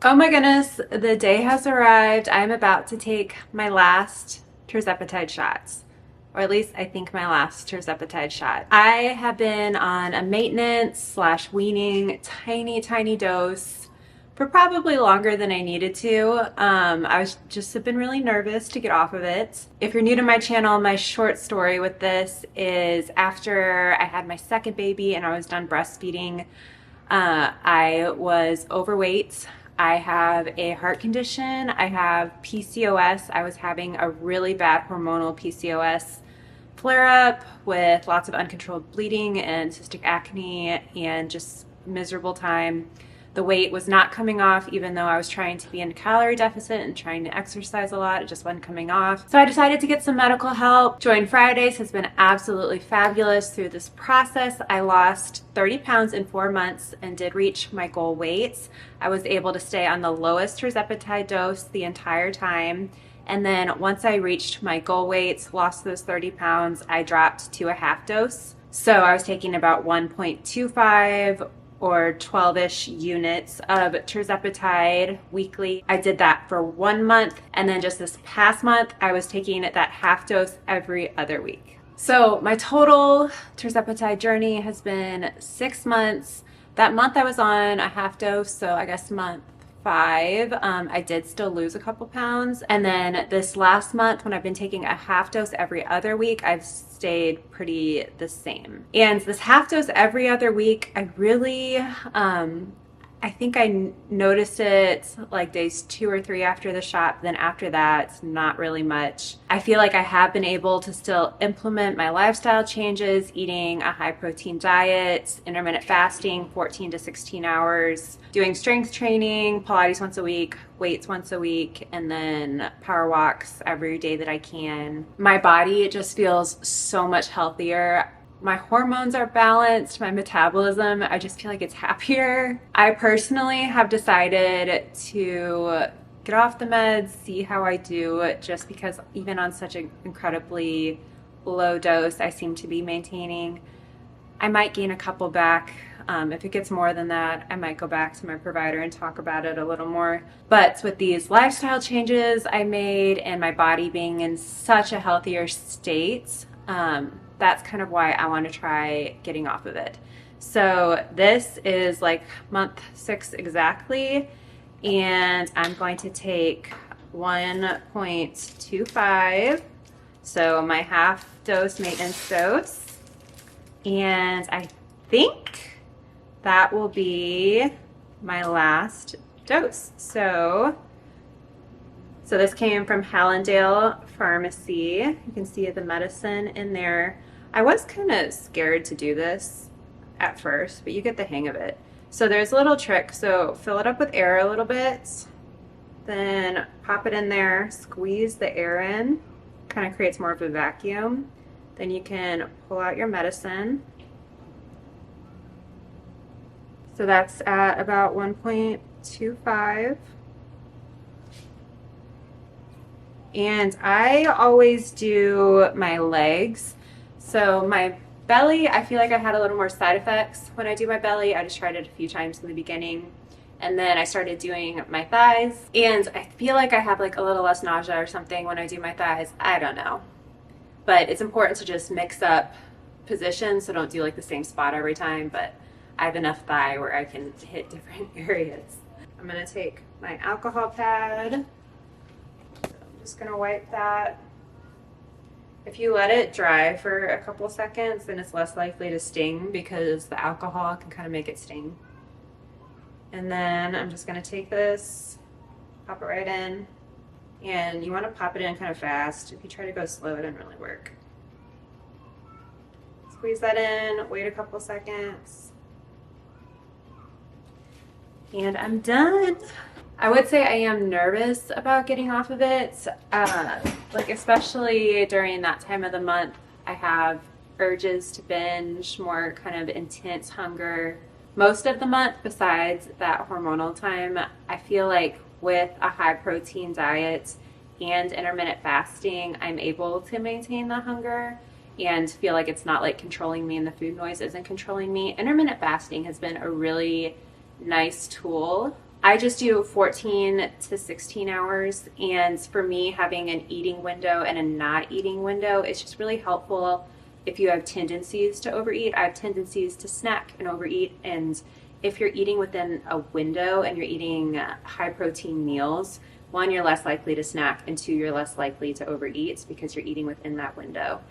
Oh my goodness, the day has arrived. I'm about to take my last Tirzepatide shots, or at least I think my last Tirzepatide shot. I have been on a maintenance slash weaning tiny dose for probably longer than I needed to. I was just have been really nervous to get off of it. If you're new to my channel, my short story with this is after I had my second baby and I was done breastfeeding, I was overweight. I have a heart condition. I have PCOS. I was having a really bad hormonal PCOS flare up with lots of uncontrolled bleeding and cystic acne and just miserable time. The weight was not coming off, even though I was trying to be in a calorie deficit and trying to exercise a lot. It just wasn't coming off. So I decided to get some medical help. JoinFridays has been absolutely fabulous through this process. I lost 30 pounds in 4 months and did reach my goal weights. I was able to stay on the lowest Tirzepatide dose the entire time. And then once I reached my goal weights, lost those 30 pounds, I dropped to a half dose. So I was taking about 1.25 or 12-ish units of Tirzepatide weekly. I did that for 1 month, and then just this past month, I was taking that half dose every other week. So my total Tirzepatide journey has been 6 months. That month I was on a half dose, so I guess month 5, I did still lose a couple pounds. And then this last month, when I've been taking a half dose every other week, I've stayed pretty the same. And this half dose every other week, I really, I think I noticed it like days 2 or 3 after the shot. Then after that, not really much. I feel like I have been able to still implement my lifestyle changes, eating a high protein diet, intermittent fasting, 14 to 16 hours, doing strength training, Pilates once a week, weights once a week, and then power walks every day that I can. My body, it just feels so much healthier. My hormones are balanced, my metabolism, I just feel like it's happier. I personally have decided to get off the meds, see how I do, just because even on such an incredibly low dose I seem to be maintaining. I might gain a couple back. If it gets more than that, I might go back to my provider and talk about it a little more. But with these lifestyle changes I made and my body being in such a healthier state, that's kind of why I want to try getting off of it. So this is like month 6 exactly, and I'm going to take 1.25, so my half dose maintenance dose, and I think that will be my last dose. So this came from Hallandale Pharmacy. You can see the medicine in there. I was kind of scared to do this at first, but you get the hang of it. So there's a little trick. So fill it up with air a little bit, then pop it in there, squeeze the air in, kind of creates more of a vacuum. Then you can pull out your medicine. So that's at about 1.25. And I always do my legs. So my belly, I feel like I had a little more side effects when I do my belly. I just tried it a few times in the beginning. And then I started doing my thighs. And I feel like I have like a little less nausea or something when I do my thighs. I don't know. But it's important to just mix up positions, so don't do like the same spot every time. But I have enough thigh where I can hit different areas. I'm gonna take my alcohol pad. Just gonna wipe that. If you let it dry for a couple seconds, then it's less likely to sting because the alcohol can kind of make it sting. And then I'm just gonna take this, pop it right in, and you want to pop it in kind of fast. If you try to go slow, it doesn't really work. Squeeze that in, wait a couple seconds, and I'm done. I would say I am nervous about getting off of it, like especially during that time of the month. I have urges to binge, more kind of intense hunger most of the month besides that hormonal time. I feel like with a high protein diet and intermittent fasting, I'm able to maintain the hunger and feel like it's not like controlling me and the food noise isn't controlling me. Intermittent fasting has been a really nice tool. I just do 14 to 16 hours, and for me, having an eating window and a not eating window, it's just really helpful if you have tendencies to overeat. I have tendencies to snack and overeat, and if you're eating within a window and you're eating high protein meals, one, you're less likely to snack, and two, you're less likely to overeat because you're eating within that window.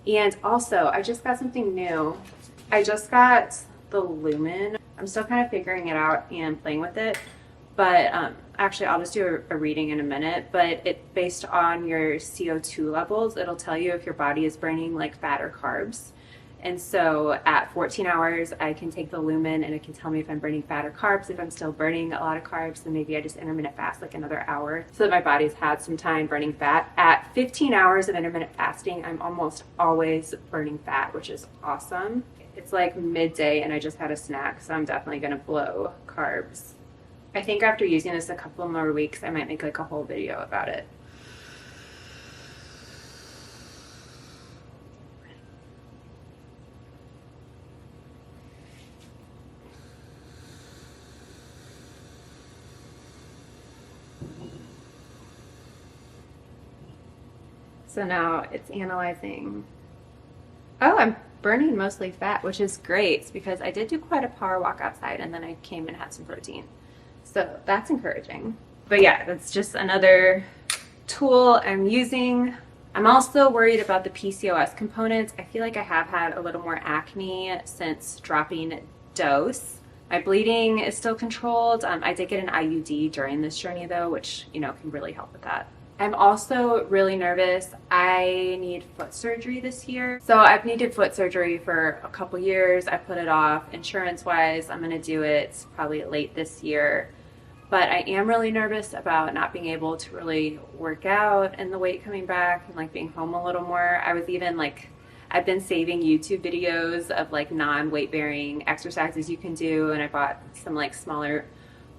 And also, I just got something new. I just got the Lumen. I'm still kind of figuring it out and playing with it, but actually I'll just do a reading in a minute. But it based on your CO2 levels, it'll tell you if your body is burning like fat or carbs. And so at 14 hours, I can take the Lumen and it can tell me if I'm burning fat or carbs. If I'm still burning a lot of carbs, then maybe I just intermittent fast like another hour so that my body's had some time burning fat. At 15 hours of intermittent fasting, I'm almost always burning fat, which is awesome. It's like midday and I just had a snack, so I'm definitely going to blow carbs. I think after using this a couple more weeks, I might make like a whole video about it. So now it's analyzing. Oh, I'm burning mostly fat, which is great because I did do quite a power walk outside and then I came and had some protein. So that's encouraging. But yeah, that's just another tool I'm using. I'm also worried about the PCOS components. I feel like I have had a little more acne since dropping dose. My bleeding is still controlled. I did get an IUD during this journey though, which, you know, can really help with that. I'm also really nervous. I need foot surgery this year. So I've needed foot surgery for a couple years. I put it off. Insurance-wise, I'm going to do it probably late this year. But I am really nervous about not being able to really work out and the weight coming back and like being home a little more. I was even like, I've been saving YouTube videos of like non-weight bearing exercises you can do, and I bought some like smaller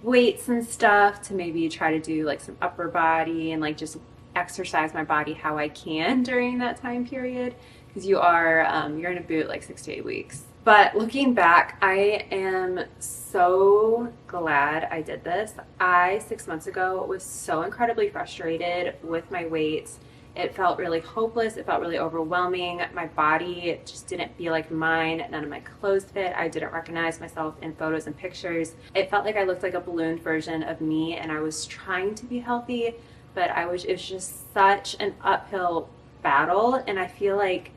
weights and stuff to maybe try to do like some upper body and like just exercise my body how I can during that time period, because you're in a boot like 6 to 8 weeks. But looking back, I am so glad I did this. 6 months ago was so incredibly frustrated with my weight. It felt really hopeless. It felt really overwhelming. My body just didn't feel like mine. None of my clothes fit. I didn't recognize myself in photos and pictures. It felt like I looked like a ballooned version of me, and I was trying to be healthy, but it was just such an uphill battle. And I feel like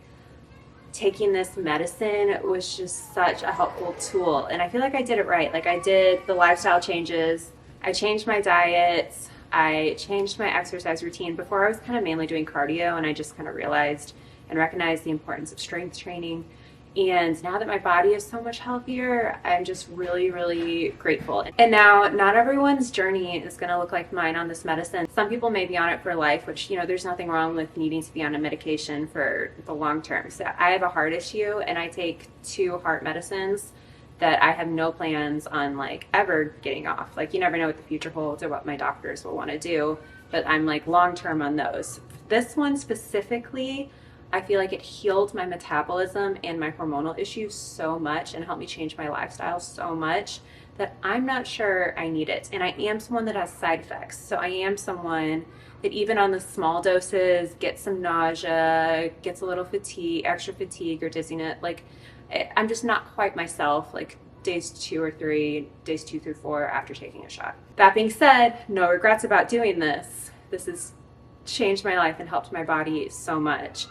taking this medicine was just such a helpful tool. And I feel like I did it right. Like I did the lifestyle changes. I changed my diet. I changed my exercise routine. Before I was kind of mainly doing cardio, and I just kind of realized and recognized the importance of strength training. And now that my body is so much healthier, I'm just really, really grateful. And now not everyone's journey is going to look like mine on this medicine. Some people may be on it for life, which, you know, there's nothing wrong with needing to be on a medication for the long term. So I have a heart issue and I take 2 heart medicines that I have no plans on like ever getting off. Like you never know what the future holds or what my doctors will want to do, but I'm like long term on those. This one specifically, I feel like it healed my metabolism and my hormonal issues so much and helped me change my lifestyle so much that I'm not sure I need it. And I am someone that has side effects. So I am someone that even on the small doses gets some nausea, gets a little fatigue, extra fatigue or dizziness. Like I'm just not quite myself like days 2 or 3, days 2 through 4 after taking a shot. That being said, no regrets about doing this. This has changed my life and helped my body so much.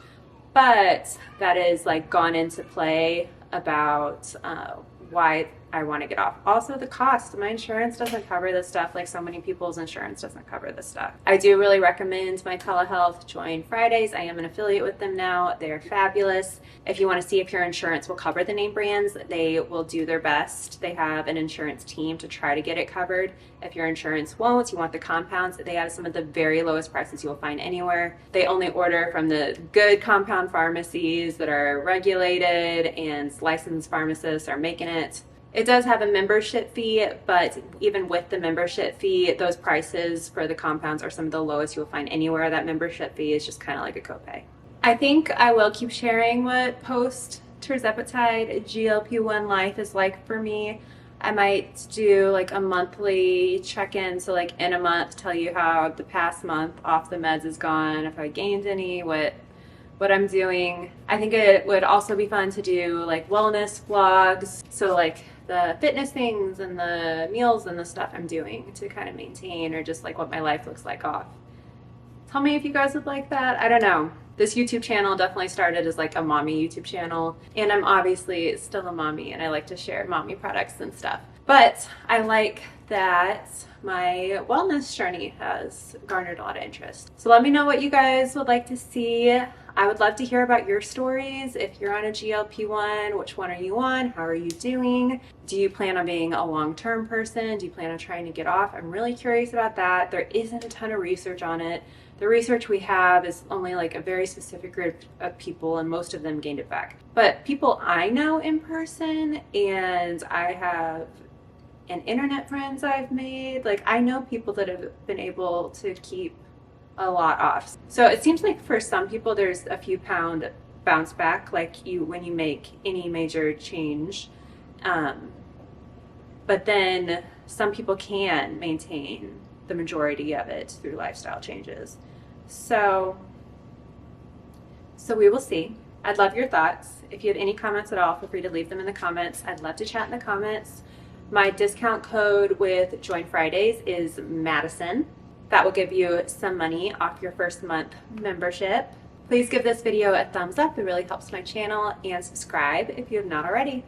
But that is like gone into play about why I want to get off. Also the cost. My insurance doesn't cover this stuff like so many people's insurance doesn't cover this stuff. I do really recommend my telehealth JoinFridays. I am an affiliate with them now. They're fabulous. If you want to see if your insurance will cover the name brands, they will do their best. They have an insurance team to try to get it covered. If your insurance won't, you want the compounds, they have some of the very lowest prices you'll find anywhere. They only order from the good compound pharmacies that are regulated, and licensed pharmacists are making it. It does have a membership fee, but even with the membership fee, those prices for the compounds are some of the lowest you'll find anywhere. That membership fee is just kind of like a copay. I think I will keep sharing what post Tirzepatide GLP-1 life is like for me. I might do like a monthly check-in, so like in a month tell you how the past month off the meds is gone, if I gained any, what I'm doing. I think it would also be fun to do like wellness vlogs, so like the fitness things and the meals and the stuff I'm doing to kind of maintain, or just like what my life looks like off. Tell me if you guys would like that. I don't know. This YouTube channel definitely started as like a mommy YouTube channel, and I'm obviously still a mommy and I like to share mommy products and stuff. But I like that my wellness journey has garnered a lot of interest. So let me know what you guys would like to see. I would love to hear about your stories. If you're on a GLP-1, which one are you on? How are you doing? Do you plan on being a long-term person? Do you plan on trying to get off? I'm really curious about that. There isn't a ton of research on it. The research we have is only like a very specific group of people, and most of them gained it back. But people I know in person, and I have internet friends I've made, like I know people that have been able to keep a lot off. So it seems like for some people there's a few pound bounce back, like you when you make any major change, but then some people can maintain the majority of it through lifestyle changes. So we will see. I'd love your thoughts. If you have any comments at all, feel free to leave them in the comments. I'd love to chat in the comments. My discount code with JoinFridays is Madison. That will give you some money off your first month membership. Please give this video a thumbs up. It really helps my channel, and subscribe if you have not already.